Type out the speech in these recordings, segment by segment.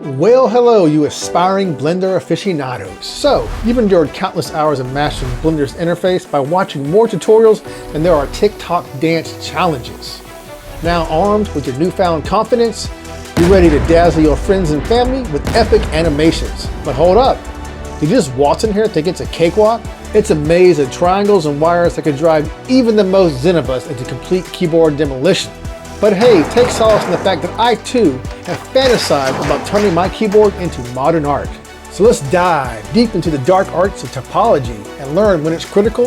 Well, hello, you aspiring Blender aficionados. So, you've endured countless hours of mastering Blender's interface by watching more tutorials than there are TikTok dance challenges. Now armed with your newfound confidence, you're ready to dazzle your friends and family with epic animations. But hold up, did you just waltz in here think it's a cakewalk? It's a maze of triangles and wires that could drive even the most zen of us into complete keyboard demolition. But hey, take solace in the fact that I too have fantasized about turning my keyboard into modern art. So let's dive deep into the dark arts of topology and learn when it's critical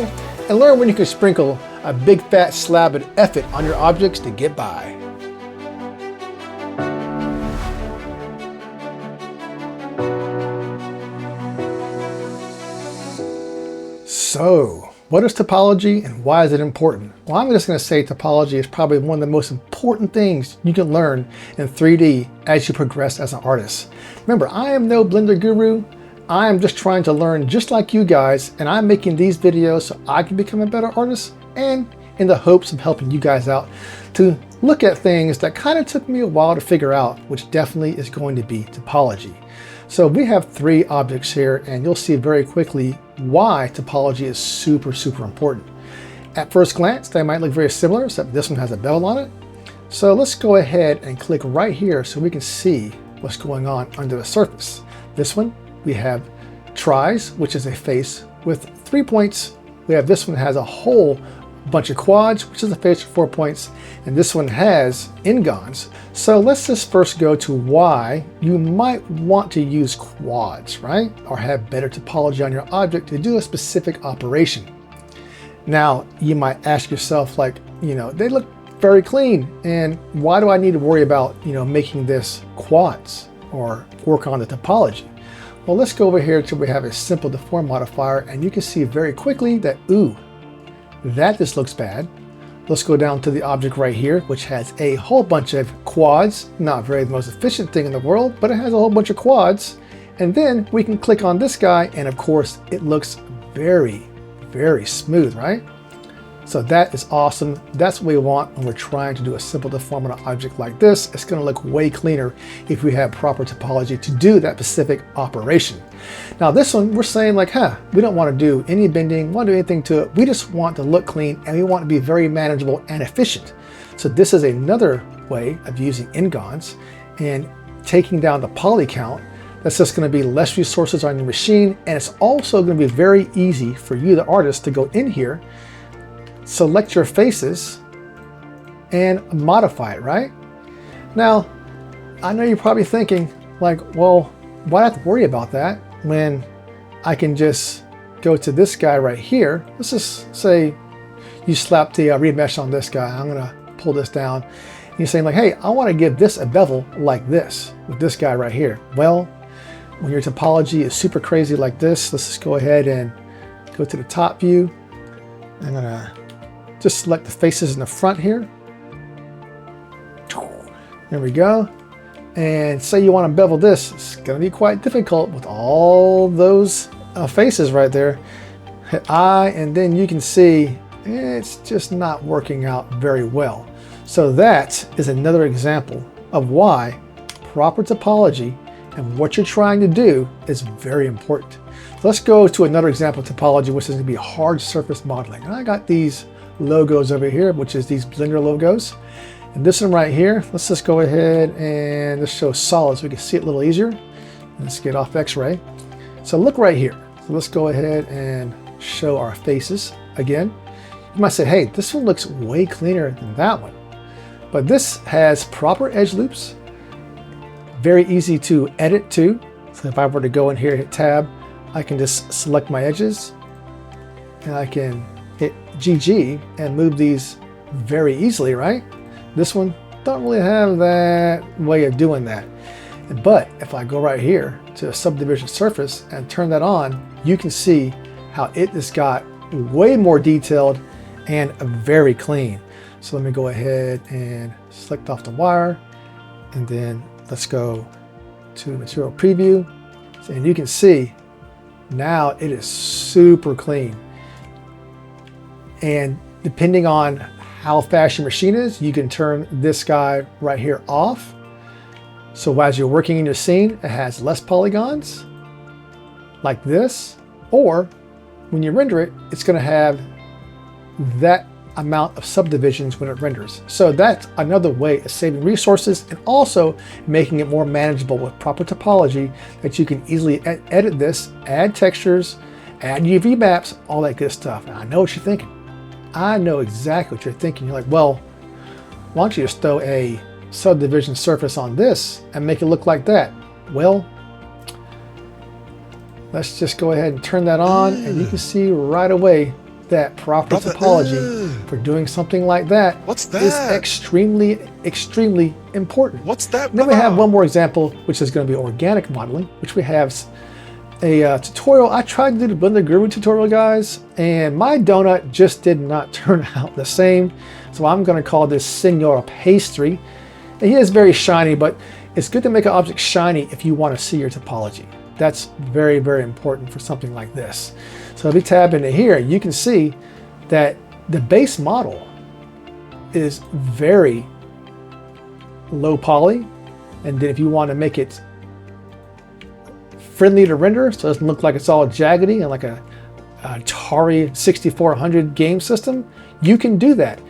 and learn when you can sprinkle a big fat slab of effort on your objects to get by. So, what is topology and why is it important? Well, I'm just going to say topology is probably one of the most important things you can learn in 3D as you progress as an artist. Remember, I am no Blender guru. I am just trying to learn just like you guys, and I'm making these videos so I can become a better artist and in the hopes of helping you guys out to look at things that kind of took me a while to figure out, which definitely is going to be topology. So we have three objects here, and you'll see very quickly why topology is super important. At first glance, they might look very similar, except this one has a bevel on it. So let's go ahead and click right here so we can see what's going on under the surface. This one, we have tris, which is a face with 3 points. We have this one has a whole bunch of quads, which is a face with 4 points, and this one has n-gons. So let's just first go to why you might want to use quads, right? Or have better topology on your object to do a specific operation. Now, you might ask yourself, like, they look very clean, and why do I need to worry about, making this quads or work on the topology? Well, let's go over here till we have a simple deform modifier, and you can see very quickly that, ooh, that just looks bad. Let's go down to the object right here, which has a whole bunch of quads. Not very the most efficient thing in the world, but it has a whole bunch of quads. And then we can click on this guy, and of course, it looks very smooth, right? So that is awesome. That's what we want when we're trying to do a simple deform on an object like this. It's going to look way cleaner if we have proper topology to do that specific operation. Now this one, we're saying like, we don't want to do any bending, want to do anything to it. We just want to look clean, and we want to be very manageable and efficient. So this is another way of using n-gons and taking down the poly count. That's just going to be less resources on your machine, and it's also going to be very easy for you, the artist, to go in here, select your faces, and modify it, right? Now, I know you're probably thinking, like, well, why do I have to worry about that when I can just go to this guy right here? Let's just say you slap the remesh on this guy. I'm gonna pull this down. And you're saying like, hey, I wanna give this a bevel like this with this guy right here. Well, when your topology is super crazy like this, let's just go ahead and go to the top view. I'm gonna just select the faces in the front here. There we go. And say you want to bevel this, it's going to be quite difficult with all those faces right there. Hit I, and then you can see it's just not working out very well. So that is another example of why proper topology and what you're trying to do is very important. Let's go to another example of topology, which is going to be hard surface modeling. And I got these logos over here, which is these Blender logos. And this one right here, let's just go ahead and just show solid so we can see it a little easier. Let's get off X-ray. So look right here. So let's go ahead and show our faces again. You might say, hey, this one looks way cleaner than that one. But this has proper edge loops. Very easy to edit too. So if I were to go in here, hit tab, I can just select my edges, and I can hit GG and move these very easily, right? This one don't really have that way of doing that. But if I go right here to a subdivision surface and turn that on, you can see how it has got way more detailed and very clean. So let me go ahead and select off the wire, and then let's go to material preview. And you can see now it is super clean. And depending on how fast your machine is, you can turn this guy right here off So as you're working in your scene, it has less polygons, like this, or when you render it, it's going to have that amount of subdivisions when it renders. So that's another way of saving resources and also making it more manageable with proper topology, that you can easily edit this, add textures, add UV maps, all that good stuff. And I know what you're thinking. I know exactly what you're thinking. You're like, well, why don't you just throw a subdivision surface on this and make it look like that? Well, let's just go ahead and turn that on, and you can see right away that proper topology for doing something like that is extremely, extremely important. What's that? And then we have one more example, which is going to be organic modeling, which we have a tutorial. I tried to do the Blender Guru tutorial, guys, and my donut just did not turn out the same. So I'm going to call this Senor Pastry. And he is very shiny, but it's good to make an object shiny if you want to see your topology. That's very, very important for something like this. So if we tab into here, you can see that the base model is very low poly. And then if you want to make it friendly to render, so it doesn't look like it's all jaggedy and like a Atari 6400 game system, you can do that.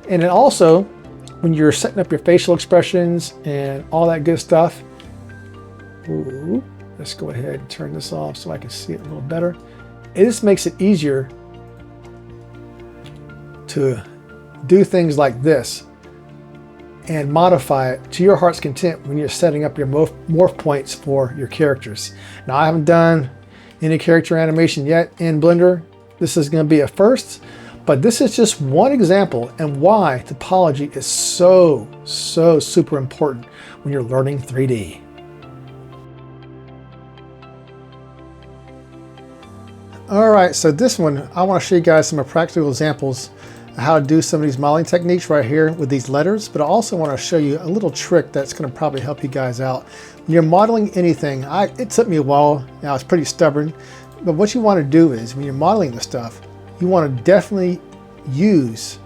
And then also, when you're setting up your facial expressions and all that good stuff, let's go ahead and turn this off so I can see it a little better. It just makes it easier to do things like this and modify it to your heart's content when you're setting up your morph points for your characters. Now, I haven't done any character animation yet in Blender. This is going to be a first, but this is just one example and why topology is so super important when you're learning 3D. All right, so this one, I want to show you guys some practical examples of how to do some of these modeling techniques right here with these letters, but I also want to show you a little trick that's going to probably help you guys out. When you're modeling anything, it took me a while, I was pretty stubborn, but what you want to do is when you're modeling this stuff, you want to definitely use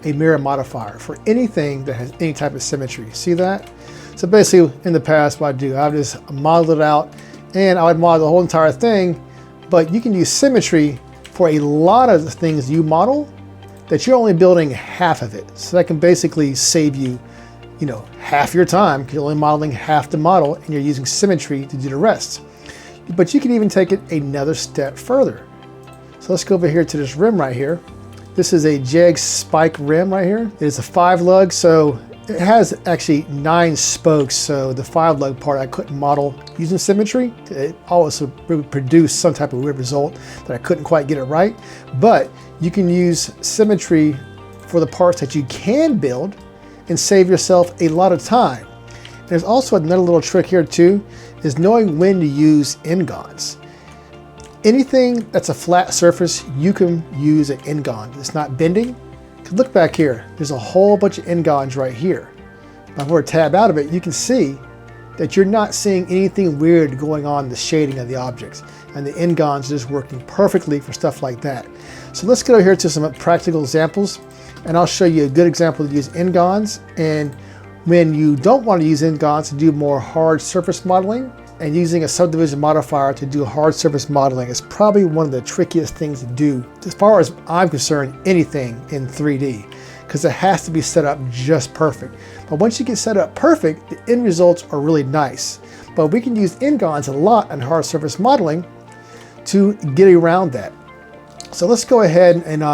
a mirror modifier for anything that has any type of symmetry. See that? So basically in the past, what I do, I would just model it out and I would model the whole entire thing. But you can use symmetry for a lot of the things you model that you're only building half of it. So that can basically save you, half your time because you're only modeling half the model and you're using symmetry to do the rest. But you can even take it another step further. So let's go over here to this rim right here. This is a Jeg spike rim right here. It is a 5-lug, so it has actually 9 spokes, so the 5-lug part I couldn't model using symmetry. It always would produce some type of weird result that I couldn't quite get it right. But you can use symmetry for the parts that you can build and save yourself a lot of time. There's also another little trick here too, is knowing when to use n-gons. Anything that's a flat surface, you can use an n-gon. It's not bending. Look back here, there's a whole bunch of n-gons right here. If I were to tab out of it, you can see that you're not seeing anything weird going on in the shading of the objects. And the n-gons are just working perfectly for stuff like that. So let's go here to some practical examples, and I'll show you a good example to use n-gons. And when you don't want to use n-gons to do more hard surface modeling, and using a subdivision modifier to do hard surface modeling is probably one of the trickiest things to do, as far as I'm concerned, anything in 3D, because it has to be set up just perfect. But once you get set up perfect, the end results are really nice. But we can use n-gons a lot in hard surface modeling to get around that. So let's go ahead and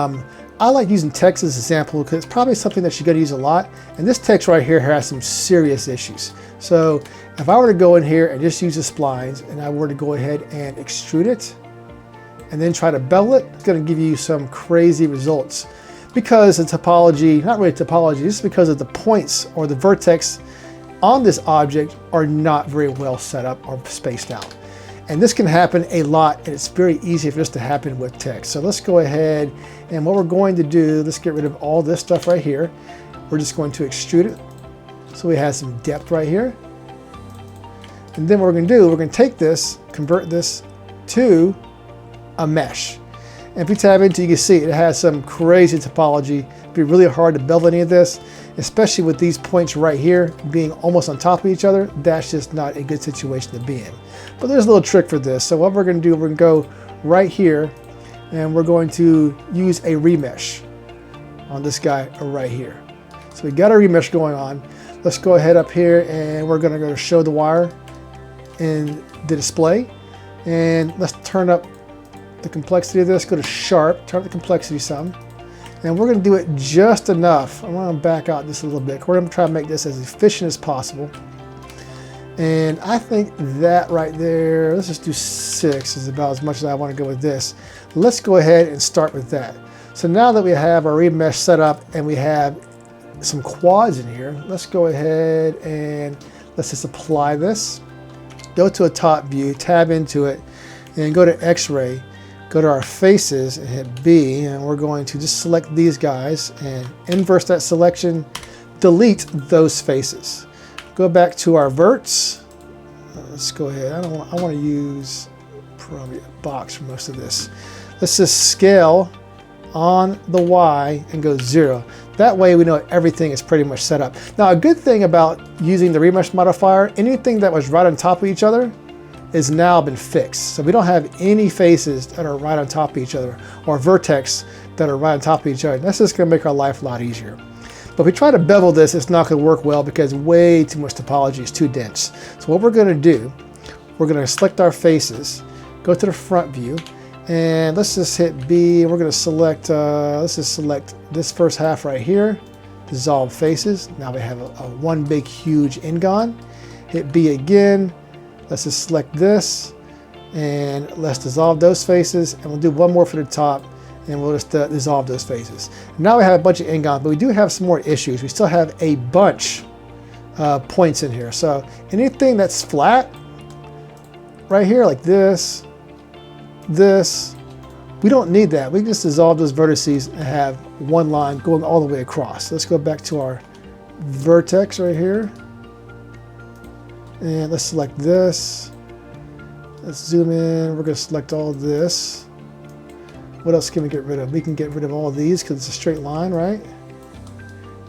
I like using text as an example because it's probably something that you're going to use a lot. And this text right here has some serious issues. So if I were to go in here and just use the splines and I were to go ahead and extrude it and then try to bevel it, it's going to give you some crazy results because the topology, not really topology, just because of the points or the vertex on this object are not very well set up or spaced out. And this can happen a lot, and it's very easy for this to happen with text. So let's go ahead, and what we're going to do, let's get rid of all this stuff right here. We're just going to extrude it. So we have some depth right here. And then what we're going to do, we're going to take this, convert this to a mesh. And if you tab into it, you can see it has some crazy topology. It'd be really hard to bevel any of this. especially with these points right here being almost on top of each other. That's just not a good situation to be in. But there's a little trick for this. So what we're going to do, we're going to go right here, and we're going to use a remesh on this guy right here. So we got a remesh going on. Let's go ahead up here, and we're going to go to show the wire in the display, and let's turn up the complexity of this. Go to sharp, turn up the complexity some, and we're going to do it just enough. I want to back out just a little bit. We're going to try to make this as efficient as possible, and I think that right there, let's just do 6 is about as much as I want to go with this. Let's go ahead and start with that. So now that we have our remesh set up and we have some quads in here, let's go ahead and let's just apply this. Go to a top view, tab into it, and go to X-ray, go to our faces and hit B, and we're going to just select these guys and inverse that selection, delete those faces. Go back to our verts. Let's go ahead. I want to use probably a box for most of this. Let's just scale on the Y and go 0. That way we know everything is pretty much set up. Now, a good thing about using the remesh modifier, anything that was right on top of each other is now been fixed. So we don't have any faces that are right on top of each other or vertex that are right on top of each other. That's just going to make our life a lot easier. But if we try to bevel this, it's not going to work well because way too much topology is too dense. So what we're going to do, we're going to select our faces, go to the front view, and let's just hit B. We're going to select, let's just select this first half right here, dissolve faces. Now we have a one big huge N-gon. Hit B again. Let's just select this, and let's dissolve those faces, and we'll do one more for the top, and we'll just dissolve those faces. Now we have a bunch of N-gon, but we do have some more issues. We still have a bunch of points in here. So anything that's flat right here, like this, we don't need that. We can just dissolve those vertices and have one line going all the way across. Let's go back to our vertex right here. And let's select this. Let's zoom in. We're going to select all this. What else can we get rid of? We can get rid of all these because it's a straight line, right?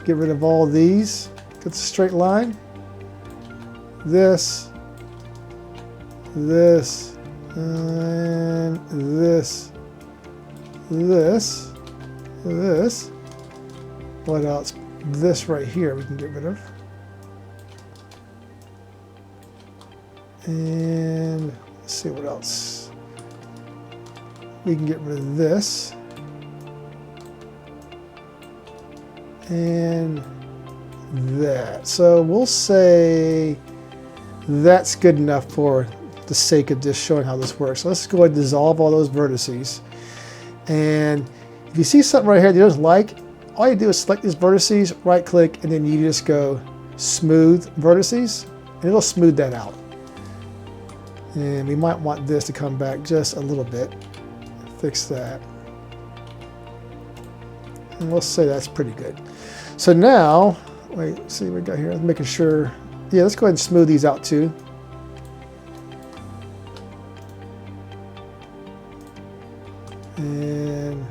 Get rid of all these because it's a straight line. This, and this. What else? This right here we can get rid of. And let's see what else. We can get rid of this. And that. So we'll say that's good enough for the sake of just showing how this works. So let's go ahead and dissolve all those vertices. And if you see something right here that you don't like, all you do is select these vertices, right click, and then you just go smooth vertices, and it'll smooth that out. And we might want this to come back just a little bit. Fix that. And we'll say that's pretty good. So now, wait, let's see what we got here. I'm making sure. Yeah, let's go ahead and smooth these out too. And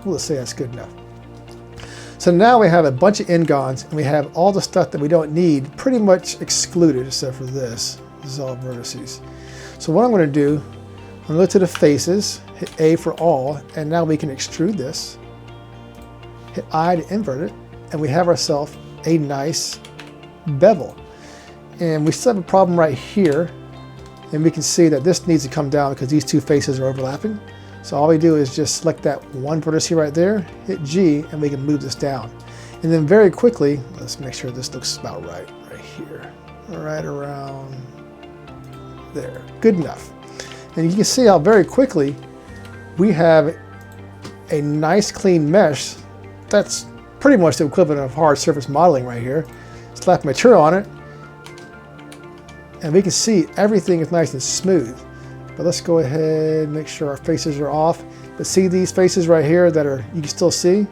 we'll just say that's good enough. So now we have a bunch of N-gons, and we have all the stuff that we don't need pretty much excluded except for this. This is all vertices. So what I'm going to do, I'm going to go to the faces, hit A for all, and now we can extrude this. Hit I to invert it, and we have ourselves a nice bevel. And we still have a problem right here, and we can see that this needs to come down because these two faces are overlapping. So all we do is just select that one vertex right there, hit G, and we can move this down. And then very quickly, let's make sure this looks about right here, right around there. Good enough. And you can see how very quickly we have a nice clean mesh that's pretty much the equivalent of hard surface modeling right here. Slap material on it, and we can see everything is nice and smooth. But let's go ahead and make sure our faces are off. But see these faces right here that are, you can still see?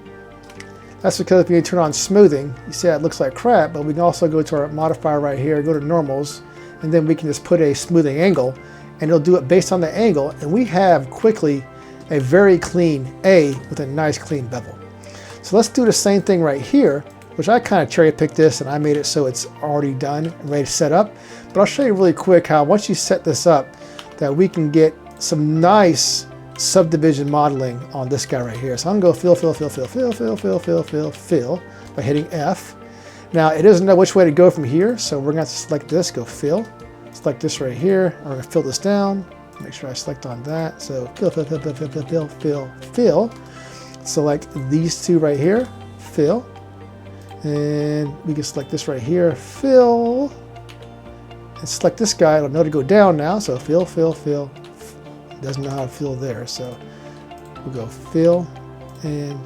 That's because if you turn on smoothing, you see how it looks like crap, but we can also go to our modifier right here, go to normals, and then we can just put a smoothing angle, and it'll do it based on the angle, and we have quickly a very clean A with a nice clean bevel. So let's do the same thing right here, which I kind of cherry picked this and I made it so it's already done and ready to set up. But I'll show you really quick how once you set this up, that we can get some nice subdivision modeling on this guy right here. So I'm going to go fill by hitting F. Now it doesn't know which way to go from here, so we're going to have to select this, go fill. Select this right here. I'm going to fill this down. Make sure I select on that. So fill. Select these two right here, fill. And we can select this right here, fill. And select this guy. I don't know to go down now, so fill. Doesn't know how to fill there, so we'll go fill and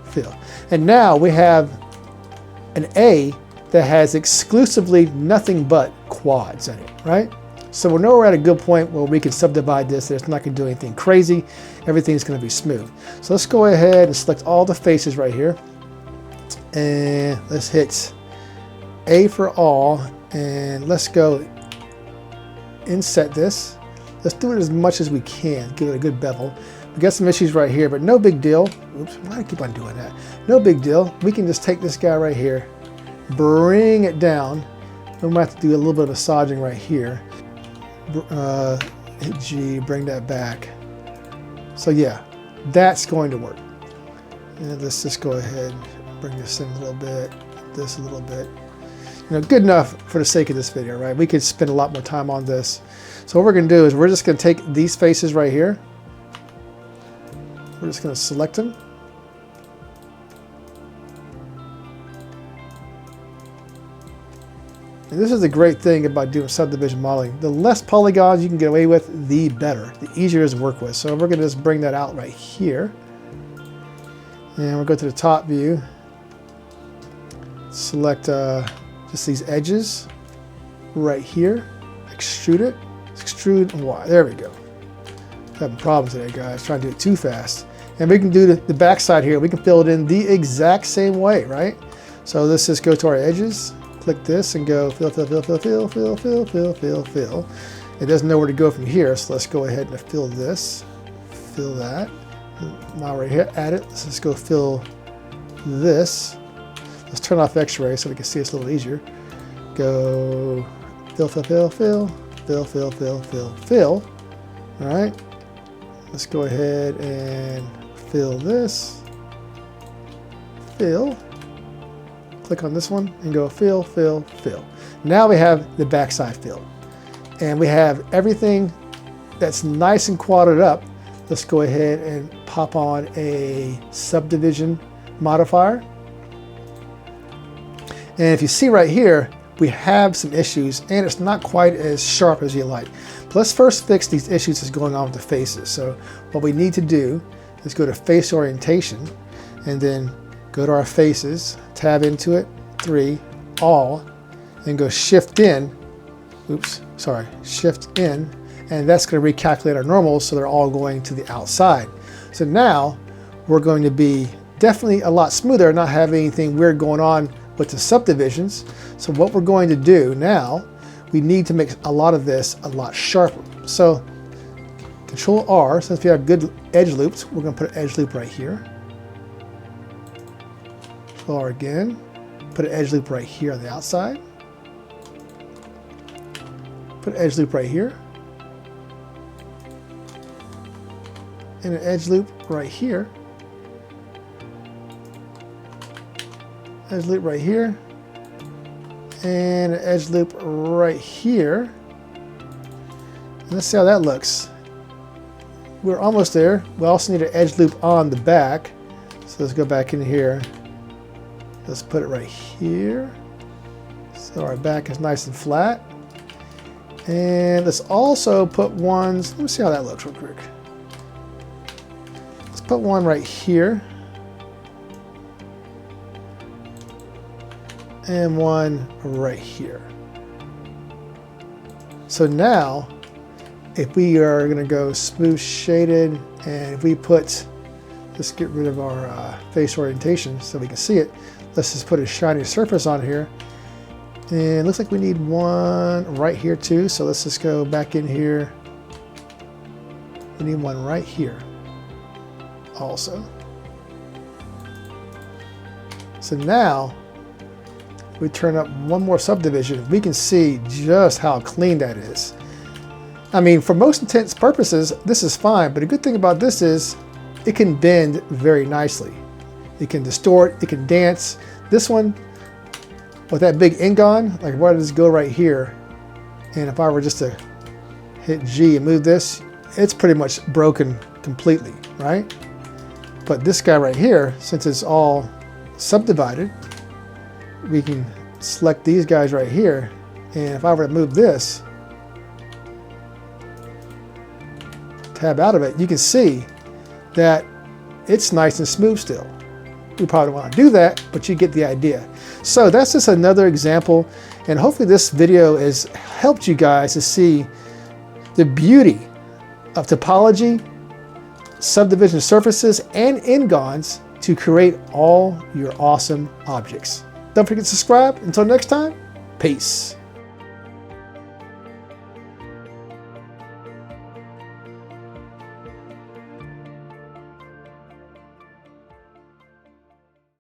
fill. And now we have an A that has exclusively nothing but quads in it, right? So we're nowhere at a good point where we can subdivide this. It's not going to do anything crazy. Everything's going to be smooth. So let's go ahead and select all the faces right here. And let's hit A for all. And let's go inset this. Let's do it as much as we can. Give it a good bevel. We got some issues right here, but no big deal. Oops, why do I keep on doing that? No big deal. We can just take this guy right here, bring it down. We might have to do a little bit of massaging right here. Hit G, bring that back. So yeah, that's going to work. And let's just go ahead and bring this in a little bit, this a little bit. You know, good enough for the sake of this video, right? We could spend a lot more time on this. So what we're going to do is we're just going to take these faces right here. We're just going to select them. And this is the great thing about doing subdivision modeling. The less polygons you can get away with, the better. The easier it is to work with. So we're going to just bring that out right here. And we'll go to the top view. Select just these edges right here. Extrude it. Extrude Y. There we go. Having problems today, guys. Trying to do it too fast. And we can do the back side here. We can fill it in the exact same way, right? So let's just go to our edges. Click this and go fill. It doesn't know where to go from here, so let's go ahead and fill this. Fill that. While we're here at it, let's just go fill this. Let's turn off X-ray so we can see it's a little easier. Go fill. All right. Let's go ahead and fill this. Fill. Click on this one and go fill. Now we have the backside filled. And we have everything that's nice and quadded up. Let's go ahead and pop on a subdivision modifier. And if you see right here, we have some issues and it's not quite as sharp as you like. But let's first fix these issues that's going on with the faces. So what we need to do is go to face orientation and then go to our faces, tab into it, 3, all, then go shift in, shift in, and that's going to recalculate our normals so they're all going to the outside. So now we're going to be definitely a lot smoother, not have anything weird going on with the subdivisions. So what we're going to do now, we need to make a lot of this a lot sharper. So Control R, since we have good edge loops, we're going to put an edge loop right here. Control R again, put an edge loop right here on the outside. Put an edge loop right here. And an edge loop right here. Edge loop right here. And an edge loop right here. And let's see how that looks. We're almost there. We also need an edge loop on the back. So let's go back in here. Let's put it right here. So our back is nice and flat. And let's also put ones, let me see how that looks real quick. Let's put one right here. And one right here. So now, if we are going to go smooth shaded, and if we put, let's get rid of our face orientation so we can see it. Let's just put a shiny surface on here. And it looks like we need one right here too. So let's just go back in here. We need one right here also. So now we turn up one more subdivision, we can see just how clean that is. I mean, for most intents purposes, this is fine, but a good thing about this is it can bend very nicely. It can distort, it can dance. This one, with that big N-gon, like where does it go right here? And if I were just to hit G and move this, it's pretty much broken completely, right? But this guy right here, since it's all subdivided, we can select these guys right here. And if I were to move this, tab out of it, you can see that it's nice and smooth still. You probably don't want to do that, but you get the idea. So that's just another example, and hopefully this video has helped you guys to see the beauty of topology, subdivision surfaces, and N-gons to create all your awesome objects. Don't forget to subscribe. Until next time, peace.